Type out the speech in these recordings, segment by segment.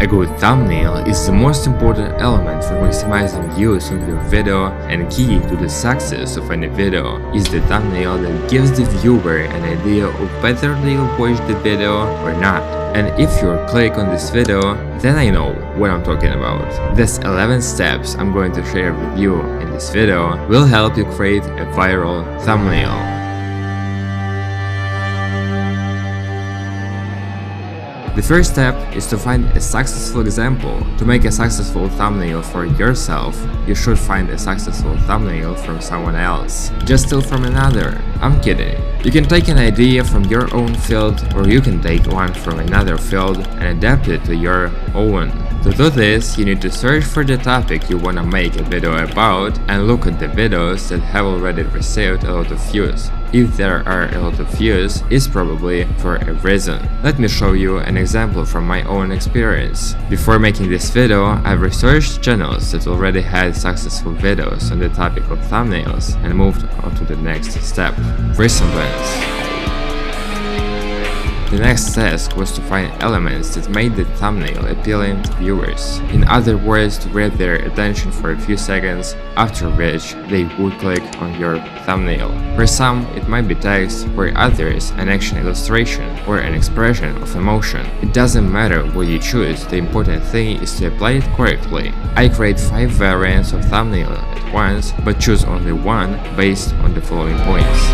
A good thumbnail is the most important element for maximizing views of your video, and key to the success of any video is the thumbnail that gives the viewer an idea of whether they'll watch the video or not. And if you click on this video, then I know what I'm talking about. These 11 steps I'm going to share with you in this video will help you create a viral thumbnail. The first step is to find a successful example. To make a successful thumbnail for yourself, you should find a successful thumbnail from someone else. Just steal from another. I'm kidding. You can take an idea from your own field, or you can take one from another field and adapt it to your own. To do this, you need to search for the topic you wanna make a video about and look at the videos that have already received a lot of views. If there are a lot of views, it's probably for a reason. Let me show you an example from my own experience. Before making this video, I've researched channels that already had successful videos on the topic of thumbnails and moved on to the next step: resemblance. The next task was to find elements that made the thumbnail appealing to viewers. In other words, to grab their attention for a few seconds, after which they would click on your thumbnail. For some, it might be text, for others, an action illustration or an expression of emotion. It doesn't matter what you choose, the important thing is to apply it correctly. I create 5 variants of thumbnail at once, but choose only one based on the following points.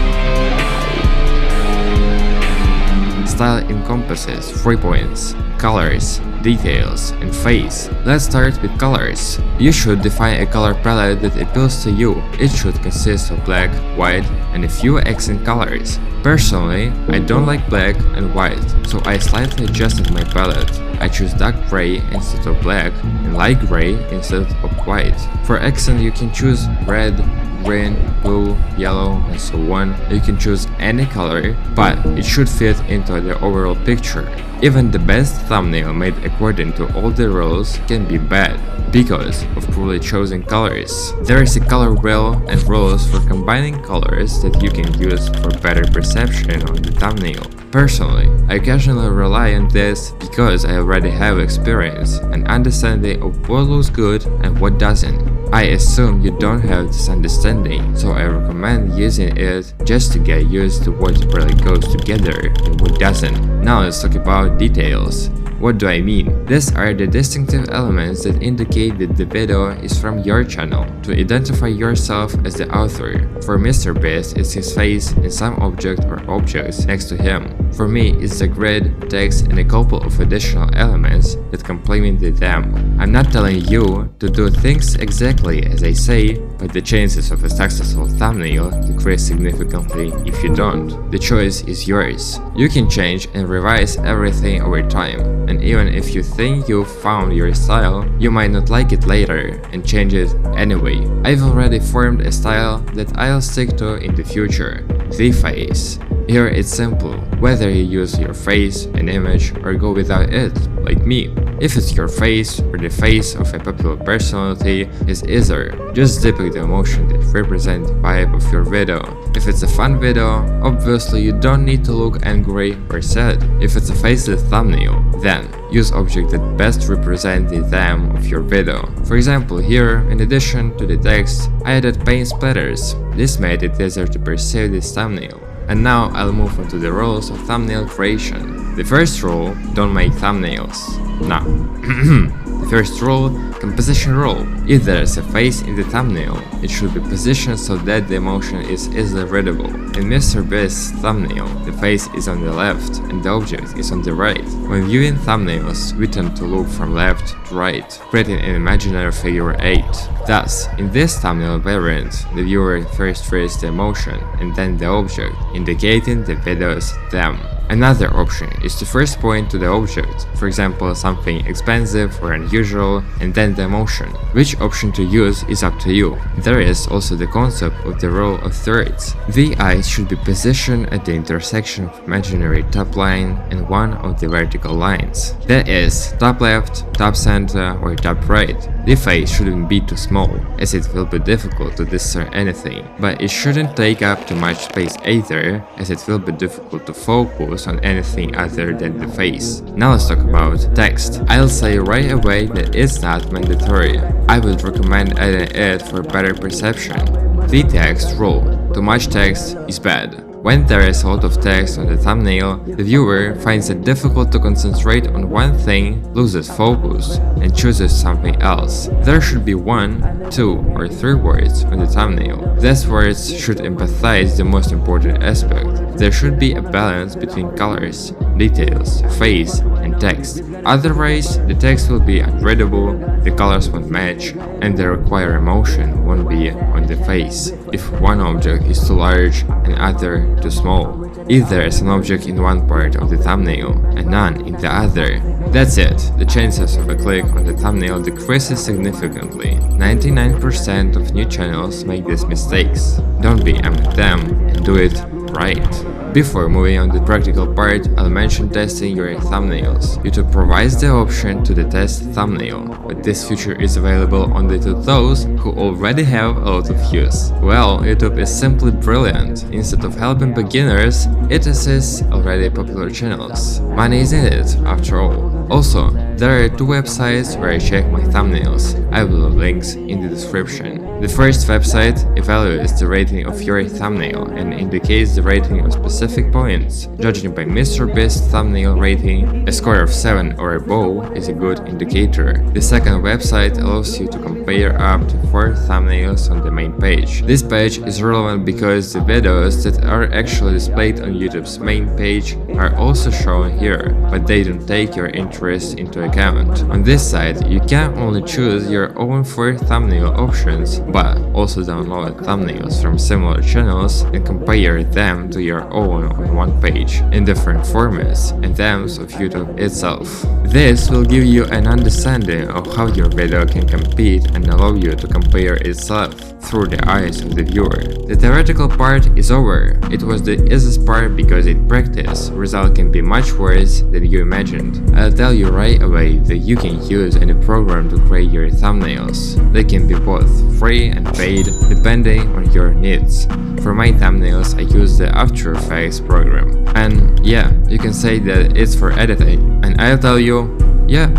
Style encompasses 3 points: colors, details, and face. Let's start with colors. You should define a color palette that appeals to you. It should consist of black, white, and a few accent colors. Personally, I don't like black and white, so I slightly adjusted my palette. I choose dark gray instead of black and light gray instead of white. For accent, you can choose red, green, blue, yellow, and so on. You can choose any color, but it should fit into the overall picture. Even the best thumbnail made according to all the rules can be bad because of poorly chosen colors. There is a color wheel and rules for combining colors that you can use for better perception on the thumbnail. Personally, I occasionally rely on this because I already have experience and understanding of what looks good and what doesn't. I assume you don't have this understanding, so I recommend using it just to get used to what really goes together and what doesn't. Now let's talk about details. What do I mean? These are the distinctive elements that indicate that the video is from your channel, to identify yourself as the author. For MrBeast, it's his face and some object or objects next to him. For me, it's the grid, text, and a couple of additional elements that complement them. I'm not telling you to do things exactly as I say, but the chances of a successful thumbnail decrease significantly if you don't. The choice is yours. You can change and revise everything over time. And even if you think you've found your style, you might not like it later and change it anyway. I've already formed a style that I'll stick to in the future: the face. Here it's simple, whether you use your face, an image, or go without it, like me. If it's your face or the face of a popular personality, it's easier. Just depict the emotion that represents the vibe of your video. If it's a fun video, obviously you don't need to look angry or sad. If it's a faceless thumbnail, then use objects that best represent the theme of your video. For example, here, in addition to the text, I added paint splatters. This made it easier to perceive this thumbnail. And now I'll move on to the rules of thumbnail creation. The first rule: don't make thumbnails. No. The first rule: composition rule. If there is a face in the thumbnail, it should be positioned so that the emotion is easily readable. In MrBeast's thumbnail, the face is on the left and the object is on the right. When viewing thumbnails, we tend to look from left to right, creating an imaginary figure 8. Thus, in this thumbnail variant, the viewer first reads the emotion and then the object, indicating the video's theme. Another option is to first point to the object, for example something expensive or unusual, and then the emotion. Which option to use is up to you. There is also the concept of the rule of thirds. The eyes should be positioned at the intersection of imaginary top line and one of the vertical lines. That is, top left, top center, or top right. The face shouldn't be too small, as it will be difficult to discern anything, but it shouldn't take up too much space either, as it will be difficult to focus on anything other than the face. Now let's talk about text. I'll say right away that it's not mandatory. I would recommend adding it for better perception. The text rule. Too much text is bad. When there is a lot of text on the thumbnail, the viewer finds it difficult to concentrate on one thing, loses focus, and chooses something else. There should be 1, 2, or 3 words on the thumbnail. These words should emphasize the most important aspect. There should be a balance between colors, details, face, and text. Otherwise, the text will be unreadable, the colors won't match, and the required emotion won't be on the face. If one object is too large and other too small, if there is an object in one part of the thumbnail and none in the other, that's it. The chances of a click on the thumbnail decreases significantly. 99% of new channels make these mistakes. Don't be among them and do it right. Before moving on to the practical part, I'll mention testing your thumbnails. YouTube provides the option to test thumbnail, but this feature is available only to those who already have a lot of views. Well, YouTube is simply brilliant. Instead of helping beginners, it assists already popular channels. Money is in it, after all. Also, there are 2 websites where I check my thumbnails. I will leave links in the description. The first website evaluates the rating of your thumbnail and indicates the rating of specific points. Judging by MrBeast's thumbnail rating, a score of 7 or above is a good indicator. The second website allows you to compare up to 4 thumbnails on the main page. This page is relevant because the videos that are actually displayed on YouTube's main page are also shown here, but they don't take your interest into account. On this site, you can only choose your own 4 thumbnail options, but also download thumbnails from similar channels and compare them to your own on one page in different formats and themes of YouTube itself. This will give you an understanding of how your video can compete and allow you to compare itself through the eyes of the viewer. The theoretical part is over. It was the easiest part because in practice, result can be much worse than you imagined. I'll tell you right away that you can use any program to create your thumbnails. They can be both free and paid, depending on your needs. For my thumbnails, I use the After Effects program. And yeah, you can say that it's for editing. And I'll tell you, yeah,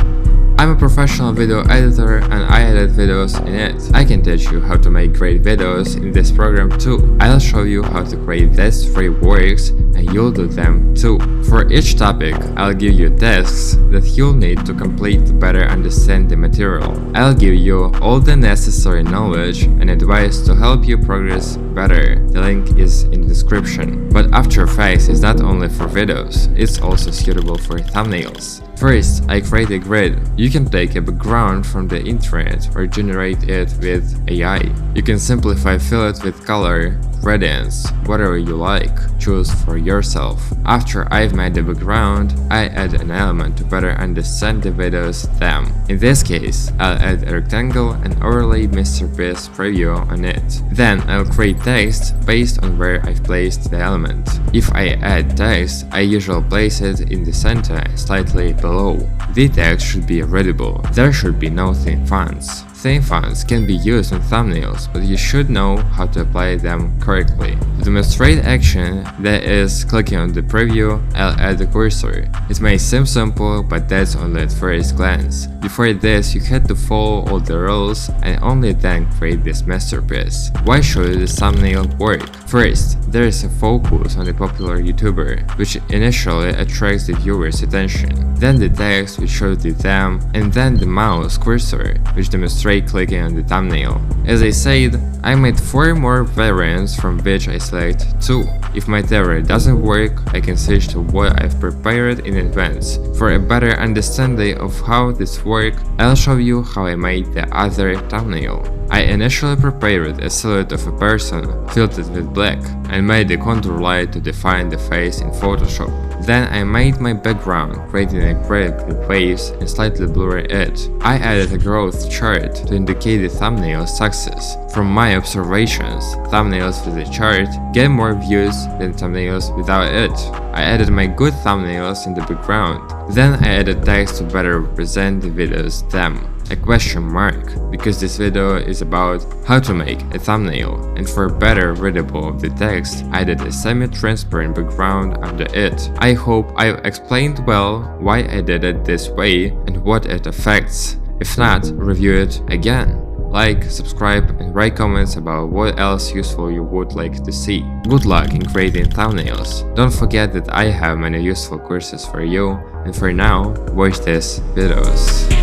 I'm a professional video editor and I edit videos in it. I can teach you how to make great videos in this program too. I'll show you how to create these 3 works and you'll do them too. For each topic, I'll give you tasks that you'll need to complete to better understand the material. I'll give you all the necessary knowledge and advice to help you progress better. The link is in the description. But After Effects is not only for videos, it's also suitable for thumbnails. First, I create a grid. You can take a background from the internet or generate it with AI. You can simplify fill it with color, gradients, whatever you like, choose for yourself. After I've made the background, I add an element to better understand the video's theme. In this case, I'll add a rectangle and overlay MrBeast's preview on it. Then I'll create text based on where I've placed the element. If I add text, I usually place it in the center and slightly below. The text should be readable. There should be no thin fonts. Thin fonts can be used on thumbnails, but you should know how to apply them correctly. To demonstrate action, that is, clicking on the preview, I'll add the cursor. It may seem simple, but that's only at first glance. Before this, you had to follow all the rules and only then create this masterpiece. Why should the thumbnail work? First, there is a focus on the popular YouTuber, which initially attracts the viewer's attention. Then the text, which shows the theme, and then the mouse cursor, which demonstrates clicking on the thumbnail. As I said, I made 4 more variants from which I select 2. If my theory doesn't work, I can switch to what I've prepared in advance. For a better understanding of how this works, I'll show you how I made the other thumbnail. I initially prepared a silhouette of a person, filled it with black, and made the contour light to define the face in Photoshop. Then I made my background, creating a grid with waves and slightly blurring it. I added a growth chart to indicate the thumbnail's success. From my observations, thumbnails with a chart get more views than thumbnails without it. I added my good thumbnails in the background. Then I added text to better represent the video's theme. a question mark, because this video is about how to make a thumbnail, and for better readable of the text, I added a semi-transparent background under it. I hope I explained well why I did it this way and what it affects. If not, review it again. Like, subscribe, and write comments about what else useful you would like to see. Good luck in creating thumbnails. Don't forget that I have many useful courses for you, and for now, watch these videos.